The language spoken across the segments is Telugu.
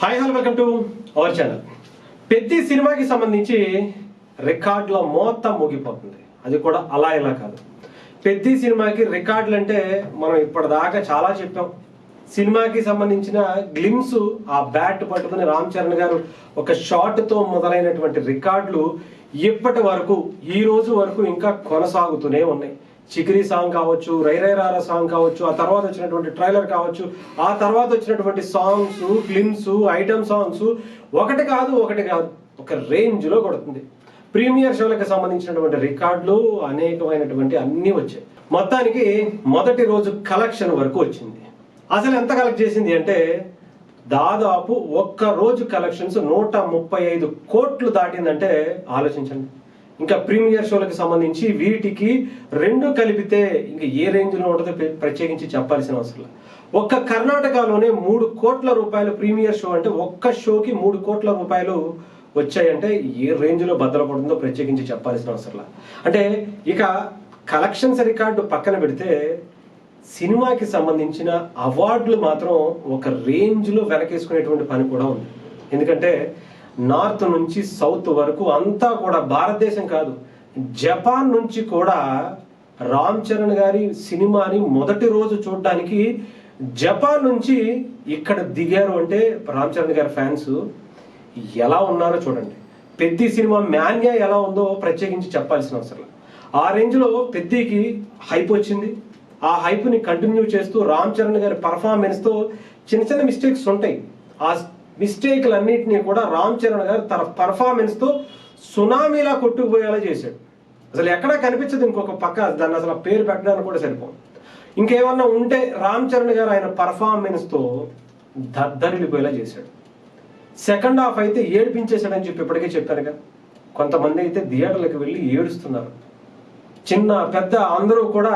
Hi hello welcome to our channel. Peddi సినిమాకి సంబంధించి రికార్డుల మొత్తం మోగిపోతుంది. అది కూడా అలా ఇలా కాదు. పెద్ది సినిమాకి రికార్డులు అంటే మనం ఇప్పటిదాకా చాలా చెప్పాం. సినిమాకి సంబంధించిన గ్లిమ్స్, ఆ బ్యాట్ పట్టుకుని రామ్ చరణ్ గారు ఒక షాట్తో మొదలైనటువంటి రికార్డులు ఇప్పటి వరకు ఈ రోజు వరకు ఇంకా కొనసాగుతూనే ఉన్నాయి. చికిరి సాంగ్ కావచ్చు, రై రై రారా సాంగ్ కావచ్చు, ఆ తర్వాత వచ్చినటువంటి ట్రైలర్ కావచ్చు, ఆ తర్వాత వచ్చినటువంటి సాంగ్స్, గ్లిమ్స్, ఐటమ్ సాంగ్స్ ఒకటి కాదు ఒక రేంజ్లో కొడుతుంది. ప్రీమియర్ షోలకు సంబంధించినటువంటి రికార్డులు అనేకమైనటువంటి అన్నీ వచ్చాయి. మొత్తానికి మొదటి రోజు కలెక్షన్ వరకు వచ్చింది. అసలు ఎంత కలెక్ట్ చేసింది అంటే దాదాపు ఒక్క రోజు కలెక్షన్స్ 135 కోట్లు దాటిందంటే ఆలోచించండి. ఇంకా ప్రీమియర్ షోలకు సంబంధించి వీటికి రెండు కలిపితే ఇంకా ఏ రేంజ్లో ఉంటుందో ప్రత్యేకించి చెప్పాల్సిన అవసరం. ఒక్క కర్ణాటకలోనే 3 కోట్ల రూపాయలు ప్రీమియర్ షో అంటే ఒక్క షోకి 3 కోట్ల రూపాయలు వచ్చాయంటే ఏ రేంజ్లో బద్దలపడుతుందో ప్రత్యేకించి చెప్పాల్సిన అవసరం. అంటే ఇక కలెక్షన్స్ రికార్డు పక్కన పెడితే సినిమాకి సంబంధించిన అవార్డులు మాత్రం ఒక రేంజ్లో వెనకేసుకునేటువంటి పని కూడా ఉంది. ఎందుకంటే నార్త్ నుంచి సౌత్ వరకు అంతా కూడా, భారతదేశం కాదు జపాన్ నుంచి కూడా రామ్ చరణ్ గారి సినిమాని మొదటి రోజు చూడడానికి జపాన్ నుంచి ఇక్కడ దిగారు. అంటే రామ్ చరణ్ గారి ఫ్యాన్స్ ఎలా ఉన్నారో చూడండి. పెద్ది సినిమా మాన్యా ఎలా ఉందో ప్రత్యేకించి చెప్పాల్సిన అవసరం. ఆ రేంజ్లో పెద్దికి హైప్ వచ్చింది. ఆ హైప్ని కంటిన్యూ చేస్తూ రామ్ చరణ్ గారి పర్ఫార్మెన్స్తో చిన్న మిస్టేక్స్ ఉంటాయి. ఆ మిస్టేక్లన్నింటినీ కూడా రామ్ చరణ్ గారు తన పర్ఫార్మెన్స్తో సునామీలా కొట్టుకుపోయేలా చేశాడు. అసలు ఎక్కడా కనిపించదు ఇంకొక పక్క, దాన్ని అసలు పేరు పెట్టడానికి కూడా సరిపోదు. ఇంకేమన్నా ఉంటే రామ్ చరణ్ గారు ఆయన పర్ఫార్మెన్స్తో దద్దరిల్లిపోయేలా చేశాడు. సెకండ్ హాఫ్ అయితే ఏడిపించేశాడని చెప్పి ఇప్పటికే చెప్పారుగా. కొంతమంది అయితే థియేటర్లకు వెళ్ళి ఏడుస్తున్నారు. చిన్న పెద్ద అందరూ కూడా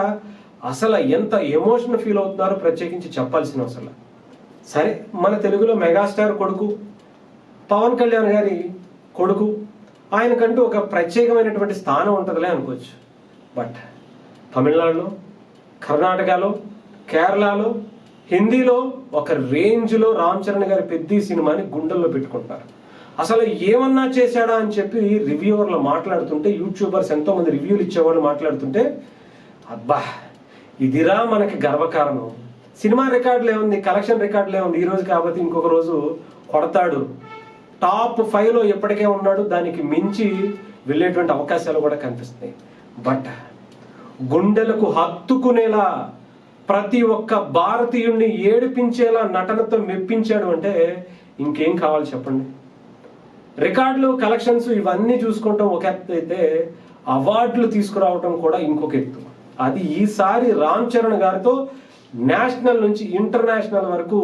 అసలు ఎంత ఎమోషన్ ఫీల్ అవుతున్నారో ప్రత్యేకించి చెప్పాల్సిన అవసరం. సరే, మన తెలుగులో మెగాస్టార్ కొడుకు, పవన్ కళ్యాణ్ గారి కొడుకు, ఆయనకంటూ ఒక ప్రత్యేకమైనటువంటి స్థానం ఉంటుందిలే అనుకోవచ్చు. బట్ తమిళనాడులో, కర్ణాటకలో, కేరళలో, హిందీలో ఒక రేంజ్లో రామ్ చరణ్ గారి పెద్ది సినిమాని గుండెల్లో పెట్టుకుంటారు. అసలు ఏమన్నా చేశాడా అని చెప్పి రివ్యూవర్లు మాట్లాడుతుంటే, యూట్యూబర్స్ ఎంతోమంది రివ్యూలు ఇచ్చేవాళ్ళు మాట్లాడుతుంటే, అబ్బా ఇదిరా మనకి గర్వకారణం. సినిమా రికార్డులు ఏముంది, కలెక్షన్ రికార్డులు ఏముంది, ఈ రోజు కాబట్టి ఇంకొక రోజు కొడతాడు. టాప్ 5లో ఎప్పటికే ఉన్నాడు. దానికి మించి వెళ్ళేటువంటి అవకాశాలు కూడా కనిపిస్తున్నాయి. బట్ గుండెలకు హత్తుకునేలా, ప్రతి ఒక్క భారతీయుడిని ఏడిపించేలా నటనతో మెప్పించాడు అంటే ఇంకేం కావాలి చెప్పండి. రికార్డులు, కలెక్షన్స్ ఇవన్నీ చూసుకుంటాం ఒక ఎత్తు అయితే, అవార్డులు తీసుకురావటం కూడా ఇంకొక ఎత్తు. అది ఈసారి రామ్ చరణ్ గారితో నేషనల్ నుంచి ఇంటర్నేషనల్ వరకు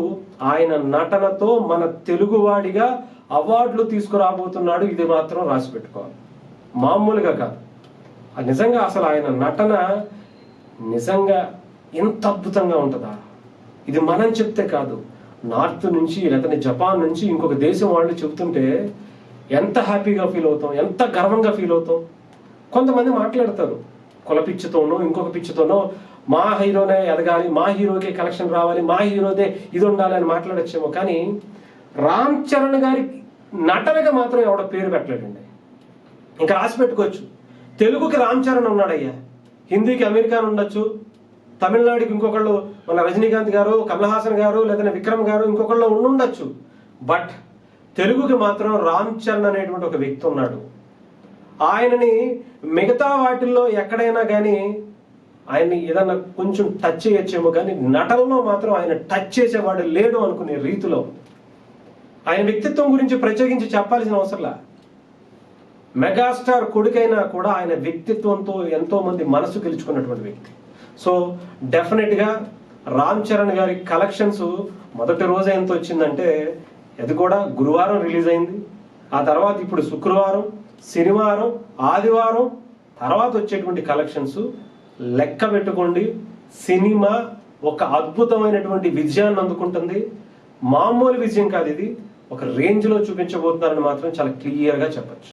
ఆయన నటనతో మన తెలుగువాడిగా అవార్డులు తీసుకురాబోతున్నాడు. ఇది మాత్రం రాసి పెట్టుకోవాలి, మామూలుగా కాదు. నిజంగా అసలు ఆయన నటన నిజంగా ఎంత అద్భుతంగా ఉంటుందా. ఇది మనం చెప్తే కాదు, నార్త్ నుంచి లేకపోతే జపాన్ నుంచి ఇంకొక దేశం వాళ్ళు చెబుతుంటే ఎంత హ్యాపీగా ఫీల్ అవుతాం, ఎంత గర్వంగా ఫీల్ అవుతాం. కొంతమంది మాట్లాడతారు కుల పిచ్చితోనో ఇంకొక పిచ్చితోనో, మా హీరోనే ఎదగాలి, మా హీరోకే కలెక్షన్ రావాలి, మా హీరోదే ఇది ఉండాలి అని మాట్లాడచ్చేమో. కానీ రామ్ చరణ్ గారి నటనగా మాత్రం ఎవడో పేరు పెట్టలేడండి. ఇంకా రాసి పెట్టుకోవచ్చు, తెలుగుకి రామ్ చరణ్ ఉన్నాడయ్యా, హిందీకి అమీర్ ఖాన్ ఉండొచ్చు, తమిళనాడుకి ఇంకొకళ్ళు మన రజనీకాంత్ గారు, కమల్ హాసన్ గారు, లేదా విక్రమ్ గారు ఇంకొకళ్ళు ఉండొచ్చు. బట్ తెలుగుకి మాత్రం రామ్ చరణ్ అనేటువంటి ఒక వ్యక్తి ఉన్నాడు. ఆయనని మిగతా వాటిల్లో ఎక్కడైనా కానీ ఆయన్ని ఏదన్నా కొంచెం టచ్ చేయొచ్చేమో, కానీ నటనలో మాత్రం ఆయన టచ్ చేసేవాడు లేడు అనుకునే రీతిలో. ఆయన వ్యక్తిత్వం గురించి ప్రత్యేకించి చెప్పాల్సిన అవసరంలా. మెగాస్టార్ కొడుకైనా కూడా ఆయన వ్యక్తిత్వంతో ఎంతో మంది మనసు గెలుచుకున్నటువంటి వ్యక్తి. సో డెఫినెట్గా రామ్ చరణ్ గారి కలెక్షన్స్ మొదటి రోజు ఎంత వచ్చిందంటే, అది కూడా గురువారం రిలీజ్ అయింది. ఆ తర్వాత ఇప్పుడు శుక్రవారం, శనివారం, ఆదివారం తర్వాత వచ్చేటువంటి కలెక్షన్స్ లెక్క పెట్టుకోండి. సినిమా ఒక అద్భుతమైనటువంటి విజయాన్ని అందుకుంటుంది. మామూలు విజయం కాదు ఇది, ఒక రేంజ్లో చూపించబోతున్నారని మాత్రం చాలా క్లియర్గా చెప్పచ్చు.